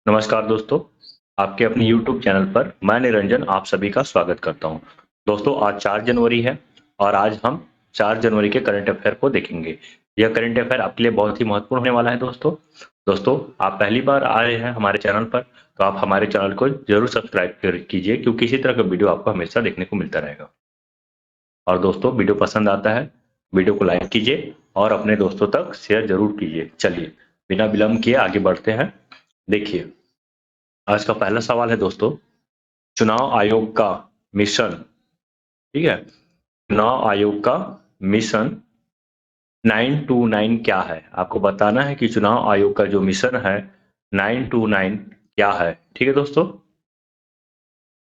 नमस्कार दोस्तों, आपके अपने YouTube चैनल पर मैं निरंजन आप सभी का स्वागत करता हूं। दोस्तों आज 4 जनवरी है और आज हम 4 जनवरी के करंट अफेयर को देखेंगे। यह करंट अफेयर आपके लिए बहुत ही महत्वपूर्ण होने वाला है दोस्तों। दोस्तों आप पहली बार आ रहे हैं हमारे चैनल पर तो आप हमारे चैनल को जरूर सब्सक्राइब कीजिए क्योंकि इसी तरह का वीडियो आपको हमेशा देखने को मिलता रहेगा। और दोस्तों वीडियो पसंद आता है वीडियो को लाइक कीजिए और अपने दोस्तों तक शेयर जरूर कीजिए। चलिए बिना विलंब किए आगे बढ़ते हैं। देखिए आज का पहला सवाल है दोस्तों, चुनाव आयोग का मिशन, ठीक है, चुनाव आयोग का मिशन 929 क्या है? आपको बताना है कि चुनाव आयोग का जो मिशन है 929 क्या है। ठीक है दोस्तों,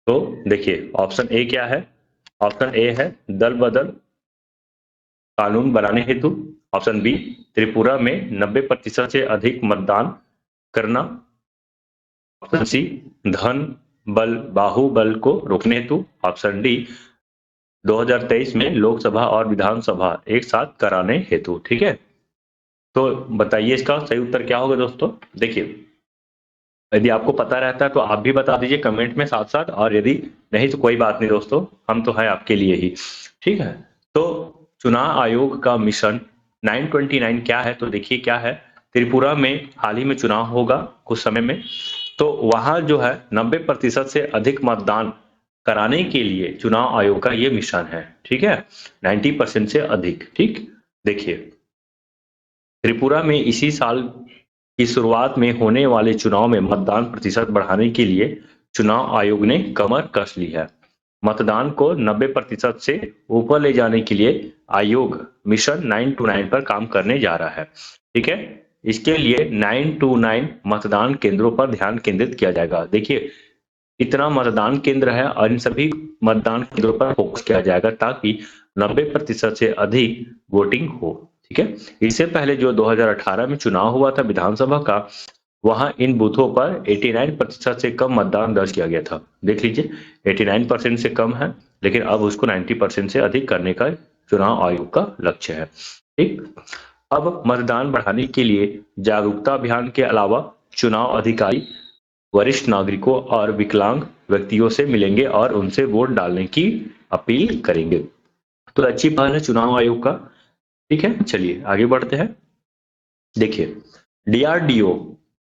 तो देखिए ऑप्शन ए क्या है। ऑप्शन ए है दल बदल कानून बनाने हेतु। ऑप्शन बी त्रिपुरा में 90% से अधिक मतदान करना। ऑप्शन सी धन बल बाहुबल को रोकने हेतु। ऑप्शन डी 2023 में लोकसभा और विधानसभा एक साथ कराने हेतु। ठीक है, तो बताइए इसका सही उत्तर क्या होगा दोस्तों। देखिए यदि आपको पता रहता है तो आप भी बता दीजिए कमेंट में साथ साथ, और यदि नहीं तो कोई बात नहीं दोस्तों, हम तो है आपके लिए ही। ठीक है, तो चुनाव आयोग का मिशन 929 क्या है, तो देखिए क्या है। त्रिपुरा में हाल ही में चुनाव होगा कुछ समय में, तो वहां जो है 90% से अधिक मतदान कराने के लिए चुनाव आयोग का ये मिशन है। ठीक है, 90% से अधिक। ठीक, देखिए त्रिपुरा में इसी साल की शुरुआत में होने वाले चुनाव में मतदान प्रतिशत बढ़ाने के लिए चुनाव आयोग ने कमर कस ली है। मतदान को 90% से ऊपर ले जाने के लिए आयोग मिशन 929 पर काम करने जा रहा है। ठीक है, इसके लिए 929 मतदान केंद्रों पर ध्यान केंद्रित किया जाएगा। देखिए इतना मतदान केंद्र है और इन सभी मतदान केंद्रों पर फोकस किया जाएगा ताकि 90% से अधिक वोटिंग हो। ठीक है, इससे पहले जो 2018 में चुनाव हुआ था विधानसभा का, वहां इन बूथों पर 89% से कम मतदान दर्ज किया गया था। देख लीजिए 89% से कम है, लेकिन अब उसको 90% से अधिक करने का चुनाव आयोग का लक्ष्य है। ठीक, अब मतदान बढ़ाने के लिए जागरूकता अभियान के अलावा चुनाव अधिकारी वरिष्ठ नागरिकों और विकलांग व्यक्तियों से मिलेंगे और उनसे वोट डालने की अपील करेंगे। तो अच्छी पहल है चुनाव आयोग का। ठीक है, चलिए आगे बढ़ते हैं। देखिए डीआरडीओ,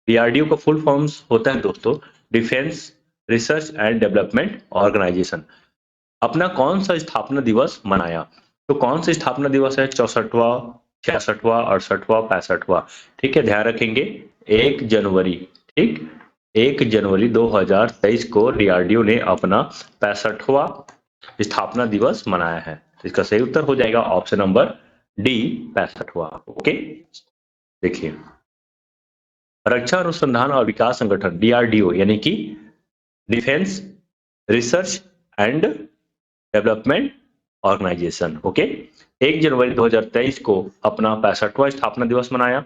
डीआरडीओ का फुल फॉर्म्स होता है दोस्तों defence research and development organisation. अपना कौन सा स्थापना दिवस मनाया? तो कौन सा स्थापना दिवस है? 64वां, 66वां, 68वां, 65वां? ठीक है, ध्यान रखेंगे 1 जनवरी। ठीक, 1 जनवरी 2023 को डीआरडीओ ने अपना 65वां स्थापना दिवस मनाया है। इसका सही उत्तर हो जाएगा ऑप्शन नंबर डी, 65वां। ओके, देखिए रक्षा अनुसंधान और विकास संगठन डीआरडीओ यानी कि defence research and development organisation. Okay, 1 जनवरी 2023 को अपना 65वां स्थापना दिवस मनाया।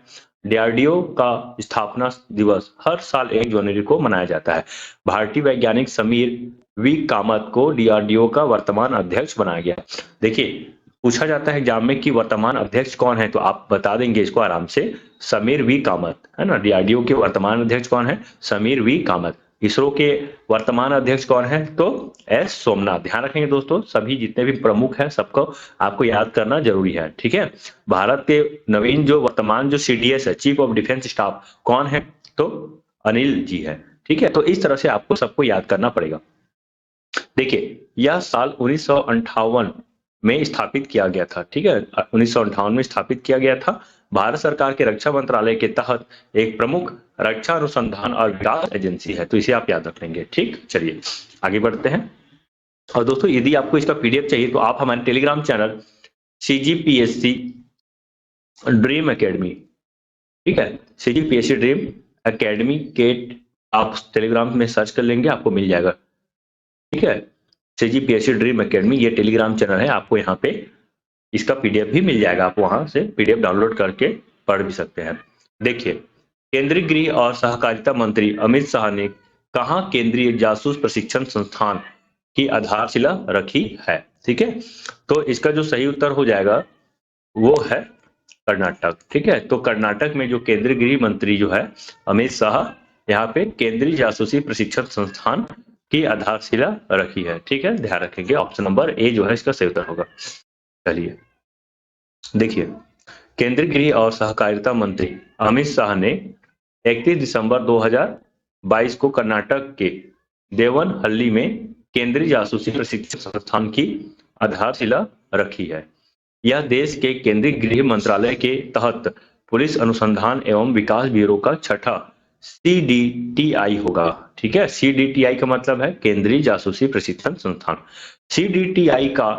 डीआरडीओ का स्थापना दिवस हर साल 1 जनवरी को मनाया जाता है। भारतीय वैज्ञानिक समीर वी कामत को डीआरडीओ का वर्तमान अध्यक्ष बनाया गया। देखिए पूछा जाता है एग्जाम में कि वर्तमान अध्यक्ष कौन है, तो आप बता देंगे इसको आराम से, समीर वी कामत, है ना। डीआरडीओ के वर्तमान अध्यक्ष कौन है? समीर वी कामत। इसरो के वर्तमान अध्यक्ष कौन है? तो एस सोमनाथ। ध्यान रखेंगे दोस्तों, सभी जितने भी प्रमुख हैं सबको आपको याद करना जरूरी है। ठीक है, भारत के नवीन जो वर्तमान जो सीडीएस है, चीफ ऑफ डिफेंस स्टाफ, कौन है? तो अनिल जी है। ठीक है, तो इस तरह से आपको सबको याद करना पड़ेगा। देखिए यह साल 1958 में स्थापित किया गया था। ठीक है, 1958 में स्थापित किया गया था। भारत सरकार के रक्षा मंत्रालय के तहत एक प्रमुख रक्षा अनुसंधान और विकास एजेंसी है, तो इसे आप याद रख लेंगे। ठीक, चलिए आगे बढ़ते हैं। और दोस्तों यदि आपको इसका पीडीएफ चाहिए तो आप हमारे Telegram channel CGPSC dream academy, ठीक है, सीजीपीएससी ड्रीम एकेडमी के आप टेलीग्राम में सर्च कर लेंगे, आपको मिल जाएगा। ठीक है, सीजीपीएससी ड्रीम एकेडमी ये टेलीग्राम चैनल है, आपको यहाँ पे इसका पीडीएफ भी मिल जाएगा, आप वहां से पीडीएफ डाउनलोड करके पढ़ भी सकते हैं। देखिए केंद्रीय गृह और सहकारिता मंत्री अमित शाह ने कहा केंद्रीय जासूस प्रशिक्षण संस्थान की आधारशिला रखी है? ठीक है, तो इसका जो सही उत्तर हो जाएगा वो है कर्नाटक। ठीक है, तो कर्नाटक में जो केंद्रीय गृह मंत्री जो है अमित शाह यहाँ पे केंद्रीय जासूसी प्रशिक्षण संस्थान की आधारशिला रखी है। ठीक है, ध्यान रखेंगे ऑप्शन नंबर ए जो है इसका सही उत्तर होगा। चलिए देखिए, केंद्रीय गृह और सहकारिता मंत्री अमित शाह ने 31 दिसंबर 2022 को कर्नाटक के देवनहल्ली में केंद्रीय जासूसी प्रशिक्षण संस्थान की आधारशिला रखी है। यह देश के केंद्रीय गृह मंत्रालय के तहत पुलिस अनुसंधान एवं विकास ब्यूरो का छठा CDTI होगा। ठीक है, CDTI का मतलब है केंद्रीय जासूसी प्रशिक्षण संस्थान। CDTI का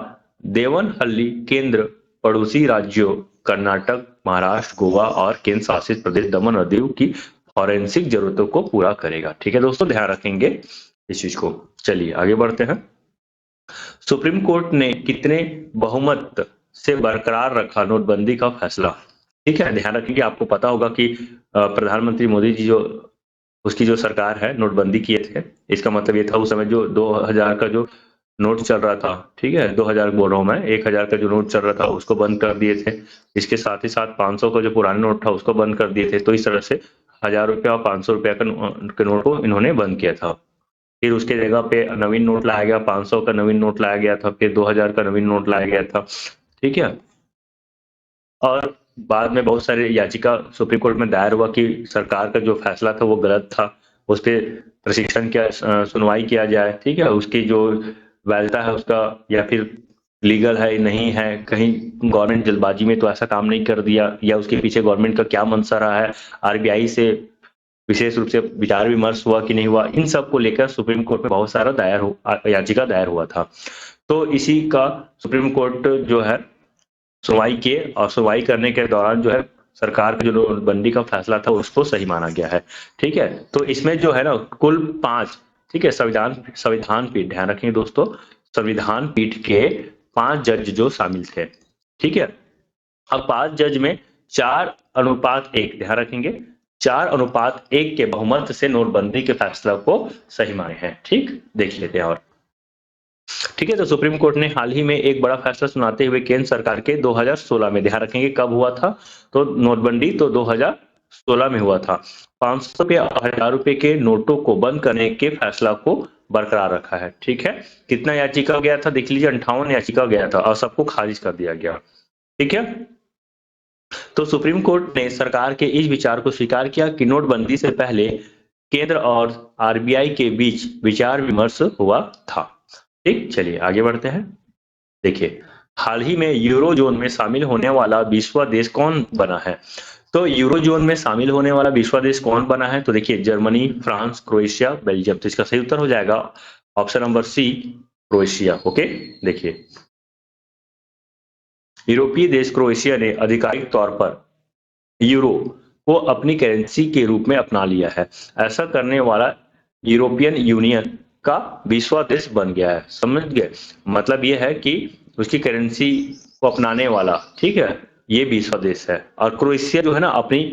देवनहल्ली केंद्र पड़ोसी राज्यों कर्नाटक, महाराष्ट्र, गोवा और केंद्र शासित प्रदेश दमन और दीव की फॉरेंसिक जरूरतों को पूरा करेगा। ठीक है दोस्तों, ध्यान रखेंगे इस चीज को। चलिए आगे बढ़ते हैं। सुप्रीम कोर्ट ने कितने बहुमत से बरकरार रखा नोटबंदी का फैसला? ठीक है, ध्यान रखेंगे। आपको पता होगा कि प्रधानमंत्री मोदी जी जो उसकी जो सरकार है नोटबंदी किए थे। इसका मतलब ये था उस समय जो 2000 का जो नोट चल रहा था, ठीक है 2000 बोल रहा हूँ मैं, 1000 का जो नोट चल रहा था उसको बंद कर दिए थे। इसके साथ ही साथ 500 का जो पुराना नोट था उसको बंद कर दिए थे। तो इस तरह से 1000 रुपया और 500 रुपया के नोट को इन्होंने बंद किया था। फिर उसके जगह पे नवीन नोट लाया गया, 500 का नवीन नोट लाया गया था, फिर 2000 का नवीन नोट लाया गया था। ठीक है, और बाद में बहुत सारे याचिका सुप्रीम कोर्ट में दायर हुआ कि सरकार का जो फैसला था वो गलत था, उस पर प्रशिक्षण क्या सुनवाई किया जाए। ठीक है, उसकी जो वैधता है उसका या फिर लीगल है नहीं है, कहीं गवर्नमेंट जल्दबाजी में तो ऐसा काम नहीं कर दिया, या उसके पीछे गवर्नमेंट का क्या मंशा रहा है, RBI से विशेष रूप से विचार विमर्श हुआ कि नहीं हुआ, इन सब को लेकर सुप्रीम कोर्ट में बहुत सारा याचिका दायर हुआ था। तो इसी का सुप्रीम कोर्ट जो है सुनवाई किए, और सुनवाई करने के दौरान जो है सरकार का जो नोटबंदी का फैसला था उसको सही माना गया है। ठीक है, तो इसमें जो है ना कुल 5, ठीक है, संविधान पीठ, ध्यान रखेंगे दोस्तों, संविधान पीठ के 5 जज जो शामिल थे। ठीक है, अब 5 जज में 4:1, ध्यान रखेंगे, 4:1 के बहुमत से नोटबंदी के फैसला को सही माने हैं। ठीक, देख लेते हैं। और ठीक है, तो सुप्रीम कोर्ट ने हाल ही में एक बड़ा फैसला सुनाते हुए केंद्र सरकार के 2016 में, ध्यान रखेंगे कब हुआ था, तो नोटबंदी तो 2016 में हुआ था, 500 रुपये और 1000 रुपये के नोटों को बंद करने के फैसला को बरकरार रखा है। ठीक है, कितना याचिका गया था देख लीजिए, 58 याचिका गया था और सबको खारिज कर दिया गया। ठीक है, तो सुप्रीम कोर्ट ने सरकार के इस विचार को स्वीकार किया कि नोटबंदी से पहले केंद्र और RBI के बीच विचार विमर्श हुआ था। ठीक, चलिए आगे बढ़ते हैं। देखिए, हाल ही में यूरो जोन में शामिल होने वाला 20वां देश कौन बना है? तो यूरो जोन में शामिल होने वाला 20वां देश कौन बना है? तो देखिए, जर्मनी, फ्रांस, क्रोएशिया, बेल्जियम। तो इसका सही उत्तर हो जाएगा option number C, Croatia. Okay, देखिए, यूरोपीय देश क्रोएशिया ने आधिकारिक तौर पर यूरो को अपनी करेंसी के रूप में अपना लिया है। ऐसा करने वाला यूरोपियन यूनियन का 20वां देश बन गया है। समझ गए, मतलब ये है कि उसकी करेंसी को अपनाने वाला, ठीक है, ये 20वां देश है। और क्रोएशिया जो है ना अपनी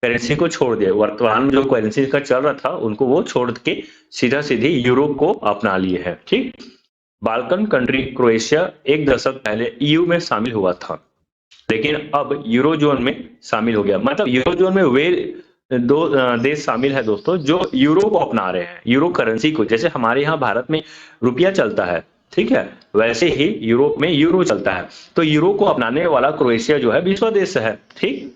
करेंसी को छोड़ दिया, वर्तमान में जो करेंसी का चल रहा था उनको वो छोड़ के सीधा सीधी यूरो को अपना लिए है। ठीक, बाल्कन कंट्री क्रोएशिया एक दशक पहले EU में शामिल हुआ था, लेकिन अब यूरो जोन में शामिल हो गया। मतलब यूरो जोन में वे दो देश शामिल है दोस्तों जो यूरो को अपना रहे हैं, यूरो करेंसी को। जैसे हमारे यहाँ भारत में रुपया चलता है, ठीक है, वैसे ही यूरोप में यूरो चलता है। तो यूरो को अपनाने वाला क्रोएशिया जो है 20वां देश है। ठीक,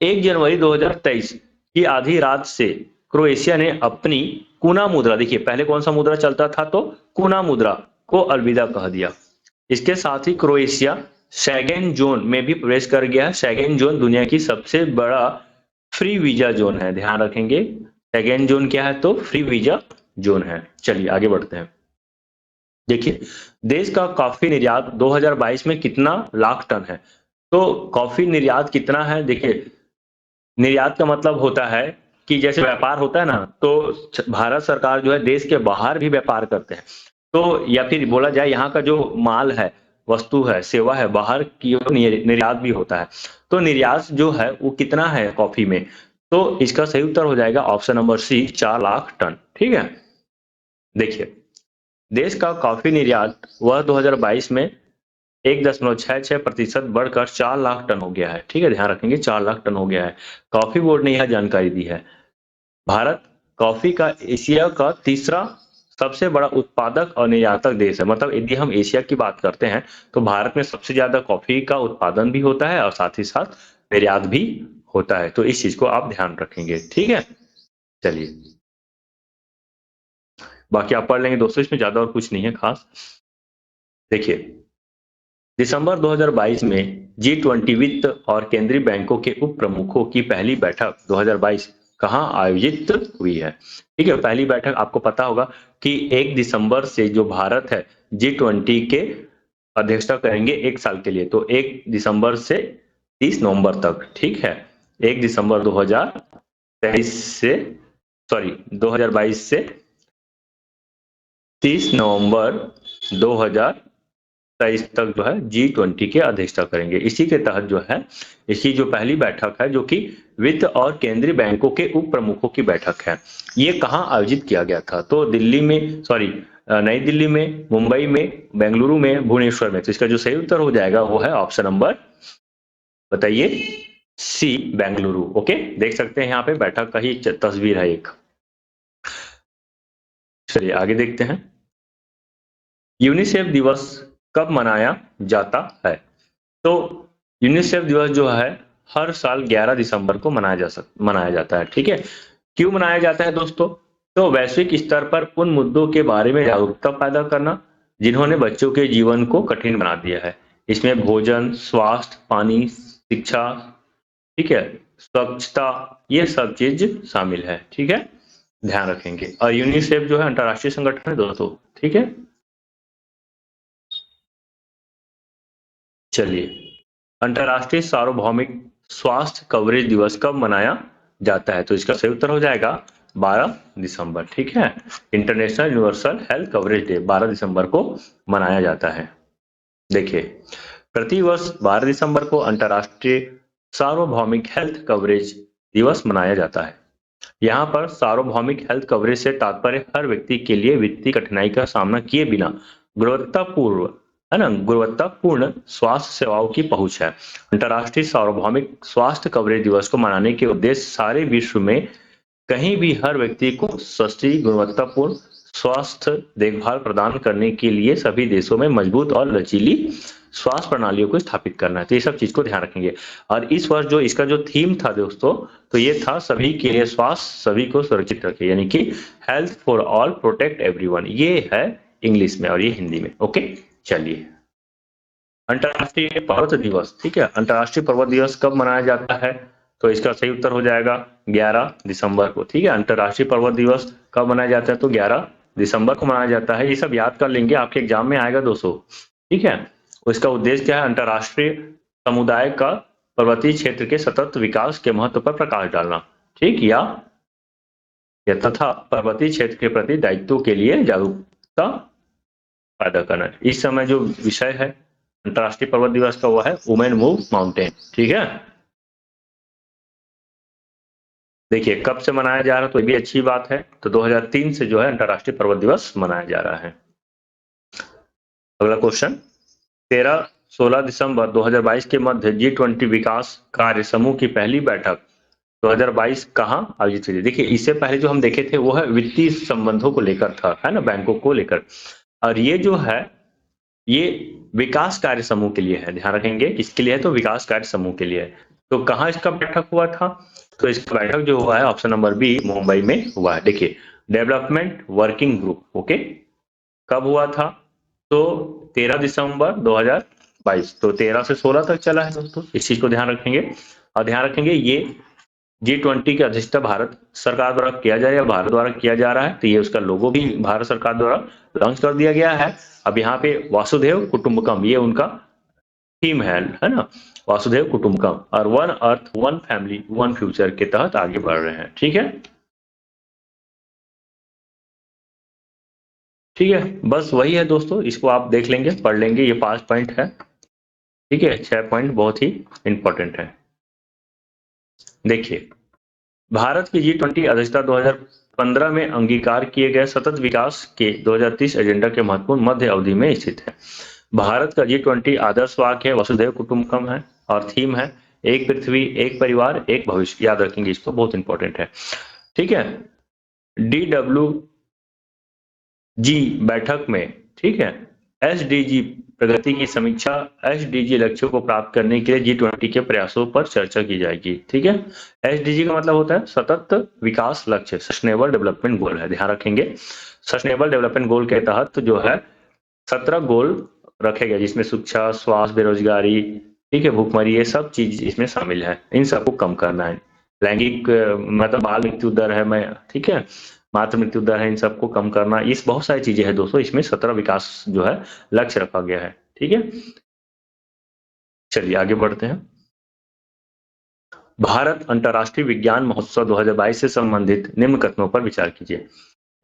1 जनवरी 2023 की आधी रात से क्रोएशिया ने अपनी कूना मुद्रा, देखिए पहले कौन सा मुद्रा चलता था, तो कूना मुद्रा को अलविदा कह दिया। इसके साथ ही क्रोएशिया शेंगेन जोन में भी प्रवेश कर गया। शेंगेन जोन दुनिया की सबसे बड़ा फ्री वीजा जोन है, ध्यान रखेंगे। शेंगेन जोन क्या है, तो फ्री वीजा जोन है। चलिए आगे बढ़ते हैं। देखिए, देश का कॉफी निर्यात 2022 में कितना लाख टन है? तो कॉफी निर्यात कितना है, देखिए निर्यात का मतलब होता है कि जैसे व्यापार होता है ना, तो भारत सरकार जो है देश के बाहर भी व्यापार करते हैं, तो या फिर बोला जाए यहाँ का जो माल है, वस्तु है, सेवा है, बाहर की ओर निर्यात भी होता है। तो निर्यात जो है वो कितना है कॉफी में, तो इसका सही उत्तर हो जाएगा option number C, 4 lakh ton. ठीक है, देखिए, देश का कॉफी निर्यात वह 2022 में 1.66% बढ़कर 4 लाख टन हो गया है। ठीक है, ध्यान रखेंगे 4 लाख टन हो गया है। कॉफी बोर्ड ने यह जानकारी दी है। भारत कॉफी का एशिया का तीसरा सबसे बड़ा उत्पादक और निर्यातक देश है। मतलब यदि हम एशिया की बात करते हैं तो भारत में सबसे ज्यादा कॉफी का उत्पादन भी होता है और साथ ही साथ निर्यात भी होता है। तो इस चीज को आप ध्यान रखेंगे, ठीक है। चलिए, बाकी आप पढ़ लेंगे दोस्तों, इसमें ज्यादा और कुछ नहीं है खास। देखिए, दिसंबर 2022 में G20 वित्त और केंद्रीय बैंकों के उप प्रमुखों की पहली बैठक 2022 कहां आयोजित हुई है। ठीक है, पहली बैठक आपको पता होगा कि 1 दिसंबर से जो भारत है G20 के अध्यक्षता करेंगे 1 साल के लिए। तो 1 दिसंबर से 30 नवंबर तक, ठीक है। 1 दिसंबर 2023 से, सॉरी 2022 से 30 नवंबर 2023 तक जो है G20 की अध्यक्षता करेंगे। इसी के तहत जो है, इसकी जो पहली बैठक है जो कि वित्त और केंद्रीय बैंकों के उप प्रमुखों की बैठक है, ये कहाँ आयोजित किया गया था? तो दिल्ली में, सॉरी नई दिल्ली में, मुंबई में, बेंगलुरु में, भुवनेश्वर में। तो इसका जो सही उत्तर हो जाएगा वो है ऑप्शन नंबर, बताइए, सी, बेंगलुरु। ओके, देख सकते हैं यहाँ पे बैठक का ही तस्वीर है एक। चलिए आगे देखते हैं। यूनिसेफ दिवस कब मनाया जाता है? तो यूनिसेफ दिवस जो है हर साल 11 दिसंबर को मनाया जाता है, ठीक है। क्यों मनाया जाता है दोस्तों? तो वैश्विक स्तर पर उन मुद्दों के बारे में जागरूकता पैदा करना जिन्होंने बच्चों के जीवन को कठिन बना दिया है। इसमें भोजन, स्वास्थ्य, पानी, शिक्षा, ठीक है, स्वच्छता, ये सब चीज शामिल है, ठीक है, ध्यान रखेंगे। और यूनिसेफ जो है अंतर्राष्ट्रीय संगठन है दोस्तों, ठीक है। चलिए, अंतर्राष्ट्रीय सार्वभौमिक स्वास्थ्य कवरेज दिवस कब मनाया जाता है? तो इसका सही उत्तर हो जाएगा 12 दिसंबर, ठीक है। International universal health coverage day 12 दिसंबर को मनाया जाता है। देखिए, प्रतिवर्ष 12 दिसंबर को अंतर्राष्ट्रीय सार्वभौमिक हेल्थ कवरेज दिवस मनाया जाता है। यहाँ पर सार्वभौमिक हेल्थ कवरेज से तात्पर्य हर व्यक्ति के लिए वित्तीय कठिनाई का सामना किए बिना गुणवत्तापूर्ण, है ना, गुणवत्तापूर्ण स्वास्थ्य सेवाओं की पहुंच है। अंतर्राष्ट्रीय सार्वभौमिक स्वास्थ्य कवरेज दिवस को मनाने के उद्देश्य सारे विश्व में कहीं भी हर व्यक्ति को सस्ती गुणवत्तापूर्ण स्वास्थ्य देखभाल प्रदान करने के लिए सभी देशों में मजबूत और लचीली स्वास्थ्य प्रणालियों को स्थापित करना है। तो ये सब चीज को ध्यान रखेंगे। और इस वर्ष जो इसका जो थीम था दोस्तों, तो ये था सभी के लिए स्वास्थ्य, सभी को सुरक्षित रखे, यानी कि health for all, protect everyone. ये है इंग्लिश में और ये हिंदी में। ओके, चलिए, अंतर्राष्ट्रीय पर्वत दिवस, ठीक है, अंतर्राष्ट्रीय पर्वत दिवस कब मनाया जाता है? तो इसका सही उत्तर हो जाएगा 11 दिसंबर को, ठीक है। अंतर्राष्ट्रीय पर्वत दिवस कब मनाया जाता है? तो 11 दिसंबर को मनाया जाता है। ये सब याद कर लेंगे, आपके एग्जाम में आएगा दोस्तों, ठीक है। उसका उद्देश्य क्या है? अंतर्राष्ट्रीय समुदाय का पर्वतीय क्षेत्र के सतत विकास के महत्व पर प्रकाश डालना, ठीक, या तथा पर्वतीय क्षेत्र के प्रति दायित्व के लिए जागरूकता पैदा करना। इस समय जो विषय है अंतर्राष्ट्रीय पर्वत दिवस का वो है वुमेन मूव माउंटेन, ठीक है। देखिए, कब से मनाया जा रहा है तो ये भी अच्छी बात है। तो 2003 से जो है अंतर्राष्ट्रीय पर्वत दिवस मनाया जा रहा है। अगला क्वेश्चन, 13-16 दिसंबर 2022 के मध्य G20 विकास कार्य समूह की पहली बैठक 2022 कहां आयोजित हुई? देखिए, इससे पहले जो हम देखे थे वो है वित्तीय संबंधों को लेकर था, है ना, बैंकों को लेकर। और ये जो है ये विकास कार्य समूह के लिए है, ध्यान रखेंगे, किसके लिए है? तो विकास कार्य समूह के लिए है। तो कहाँ इसका बैठक हुआ था? तो इसका बैठक जो हुआ है ऑप्शन नंबर बी, मुंबई में हुआ है। देखिए, डेवलपमेंट वर्किंग ग्रुप, ओके, कब हुआ था? तो 13 दिसंबर 2022। तो 13 से 16 तक चला है दोस्तों, इस चीज को ध्यान रखेंगे। और ध्यान रखेंगे ये G20 की अध्यक्षता भारत सरकार द्वारा किया जाए या भारत द्वारा किया जा रहा है। तो ये उसका लोगो भी भारत सरकार द्वारा लॉन्च कर दिया गया है। अब यहाँ पे वासुदेव कुटुंबकम ये उनका थीम है ना, वासुदेव कुटुंबकम, और one earth one family one future के तहत आगे बढ़ रहे हैं, ठीक है। ठीक है, बस वही है दोस्तों, इसको आप देख लेंगे, पढ़ लेंगे, ये 5 पॉइंट है, ठीक है। 6 पॉइंट बहुत ही इंपॉर्टेंट है। देखिए, भारत की G20 अध्यक्षता 2015 में अंगीकार किए गए सतत विकास के 2030 एजेंडा के महत्वपूर्ण मध्य अवधि में स्थित है। भारत का G20 आदर्श वाक्य है वसुधैव कुटुंबकम है, और थीम है एक पृथ्वी, एक परिवार, एक भविष्य। याद रखेंगे इसको, बहुत इंपॉर्टेंट है, ठीक है। DWG बैठक में, ठीक है, SDG प्रगति की समीक्षा, SDG लक्ष्यों को प्राप्त करने के लिए G20 के प्रयासों पर चर्चा की जाएगी। ठीक है, SDG का मतलब होता है सतत विकास लक्ष्य, सस्टेनेबल डेवलपमेंट गोल है, ध्यान रखेंगे। सस्टेनेबल डेवलपमेंट गोल के तहत जो है 17 गोल रखे गए, जिसमें शिक्षा, स्वास्थ्य, बेरोजगारी, ठीक है, भूखमरी, ये सब चीज इसमें शामिल है। इन सबको कम करना है। लैंगिक मतलब बाल मृत्यु दर है, मैं ठीक है, मातृ मृत्यु दर है, इन सबको कम करना, इस बहुत सारी चीजें हैं दोस्तों। इसमें 17 विकास जो है लक्ष्य रखा गया है। ठीक है, चलिए आगे बढ़ते हैं। भारत अंतर्राष्ट्रीय विज्ञान महोत्सव 2022 से संबंधित निम्न कथनों पर विचार कीजिए।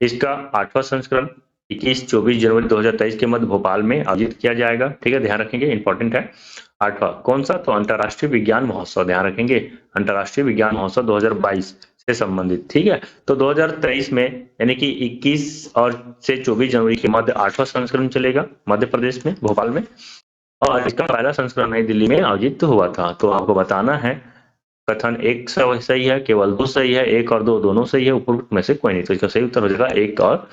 इसका 8वां संस्करण 21-24 जनवरी 2023 के मध्य भोपाल में आयोजित किया जाएगा। ठीक है, ध्यान रखेंगे, इंपॉर्टेंट है। 8वां कौन सा? तो अंतर्राष्ट्रीय विज्ञान महोत्सव, ध्यान रखेंगे, अंतर्राष्ट्रीय विज्ञान महोत्सव 2022 से संबंधित। ठीक है, तो 2023 में यानी कि 21 और से 24 जनवरी के मध्य 8वां संस्करण चलेगा मध्य प्रदेश में, भोपाल में। और इसका पहला संस्करण नई दिल्ली में आयोजित हुआ था। तो आपको बताना है कथन एक सही है, केवल दो सही है, एक और दो दोनों सही है, उपरोक्त में से कोई नहीं। तो इसका सही उत्तर हो जाएगा एक और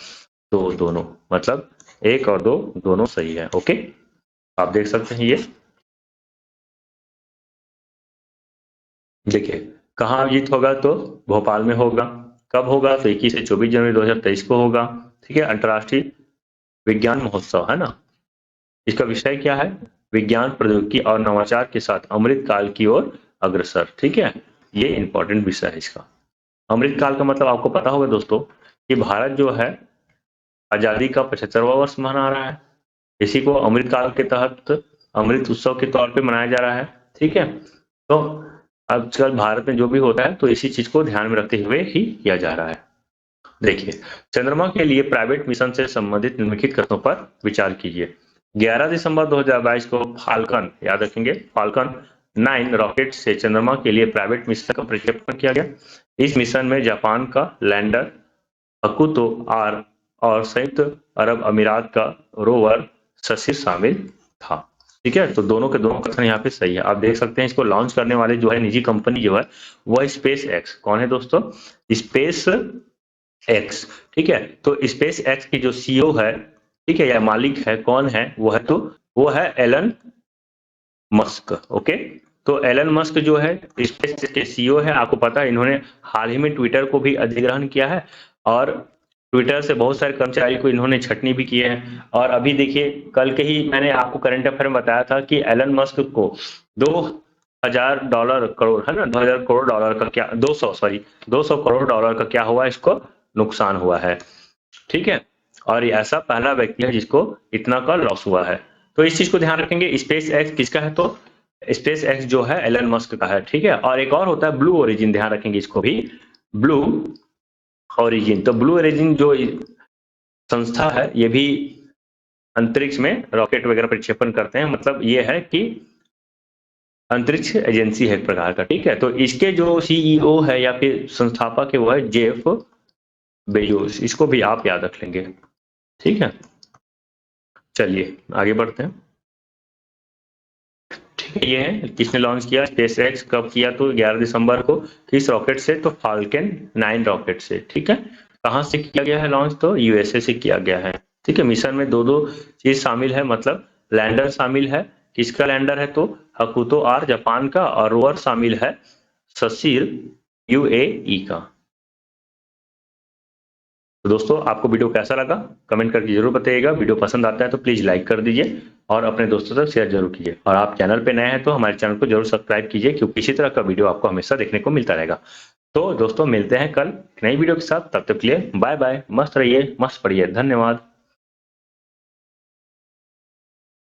दो दोनों, मतलब एक और दो दोनों सही है। ओके, आप देख सकते हैं। ये देखिए कहाँ आयोजित होगा, तो भोपाल में होगा। कब होगा? तो 21 से 24 जनवरी 2023 को होगा। ठीक है, अंतर्राष्ट्रीय विज्ञान महोत्सव है ना। इसका विषय क्या है? विज्ञान, प्रौद्योगिकी और नवाचार के साथ अमृत काल की ओर अग्रसर। ठीक है, ये इंपॉर्टेंट विषय है इसका। अमृत काल का मतलब आपको पता होगा दोस्तों कि भारत जो है आजादी का 75वां वर्ष मना रहा है। इसी को अमृत काल के तहत अमृत उत्सव के तौर पे मनाया जा रहा है। ठीक है, तो आजकल भारत में जो भी होता है तो इसी चीज को ध्यान में रखते हुए ही किया जा रहा है। देखिए, चंद्रमा के लिए प्राइवेट मिशन से संबंधित निम्नलिखित कथनों पर विचार कीजिए। 11 दिसंबर 2022 को फाल्कन, याद रखेंगे, फाल्कन 9 रॉकेट से चंद्रमा के लिए प्राइवेट मिशन का प्रक्षेपण किया गया। इस मिशन में जापान का लैंडर अकुतो आर और संयुक्त अरब अमीरात का रोवर शशिर शामिल था। ठीक है, तो दोनों के दोनों कथन यहाँ पे सही है। आप देख सकते हैं इसको लॉन्च करने वाले जो है निजी कंपनी जो है वह स्पेस एक्स। कौन है दोस्तों? Space x. ठीक है, तो स्पेस एक्स की जो सीईओ है, ठीक है, या मालिक है, कौन है? वो है, तो वो है एलन मस्क। ओके, तो एलन मस्क जो है स्पेस के सीईओ है। आपको पता है इन्होंने हाल ही में ट्विटर को भी अधिग्रहण किया है और ट्विटर से बहुत सारे कर्मचारी को इन्होंने छटनी भी किए हैं। और अभी देखिए, कल के ही मैंने आपको करंट अफेयर में बताया था कि एलन मस्क को $2000 करोड़ है ना, 2000 करोड़ डॉलर का क्या, 200 करोड़ डॉलर का क्या हुआ, इसको नुकसान हुआ है। ठीक है, और ये ऐसा पहला व्यक्ति है जिसको इतना का लॉस हुआ है। तो इस चीज को ध्यान रखेंगे। स्पेस एक्स किसका है? तो स्पेस एक्स जो है एलन मस्क का है। ठीक है, और एक और होता है ब्लू ओरिजिन, ध्यान रखेंगे इसको भी, ब्लू ओरिजिन। तो ब्लू ओरिजिन जो संस्था है ये भी अंतरिक्ष में रॉकेट वगैरह प्रक्षेपण करते हैं। मतलब ये है कि अंतरिक्ष एजेंसी है एक प्रकार का। ठीक है, तो इसके जो सीईओ है या फिर संस्थापक है वो है जेफ बेजोस। इसको भी आप याद रख लेंगे। ठीक है, चलिए आगे बढ़ते हैं। ठीक है, ये है किसने लॉन्च किया, स्पेस एक्स। कब किया? तो 11 दिसंबर को। किस रॉकेट से? तो फाल्कन 9 रॉकेट से। ठीक है, कहां से किया गया है लॉन्च? तो यूएसए से किया गया है। ठीक है, मिशन में दो दो चीज शामिल है, मतलब लैंडर शामिल है। किसका लैंडर है? तो हकुतो आर जापान का, और रोवर शामिल है ससीर यूएई का। तो दोस्तों आपको वीडियो कैसा लगा कमेंट करके जरूर बताइएगा। वीडियो पसंद आता है तो प्लीज लाइक कर दीजिए और अपने दोस्तों तक शेयर जरूर कीजिए। और आप चैनल पे नए हैं तो हमारे चैनल को जरूर सब्सक्राइब कीजिए, क्योंकि इसी तरह का वीडियो आपको हमेशा देखने को मिलता रहेगा। तो दोस्तों मिलते हैं कल नई वीडियो के साथ, तब तक के लिए बाय बाय, मस्त रहिए, मस्त पढ़िए, धन्यवाद।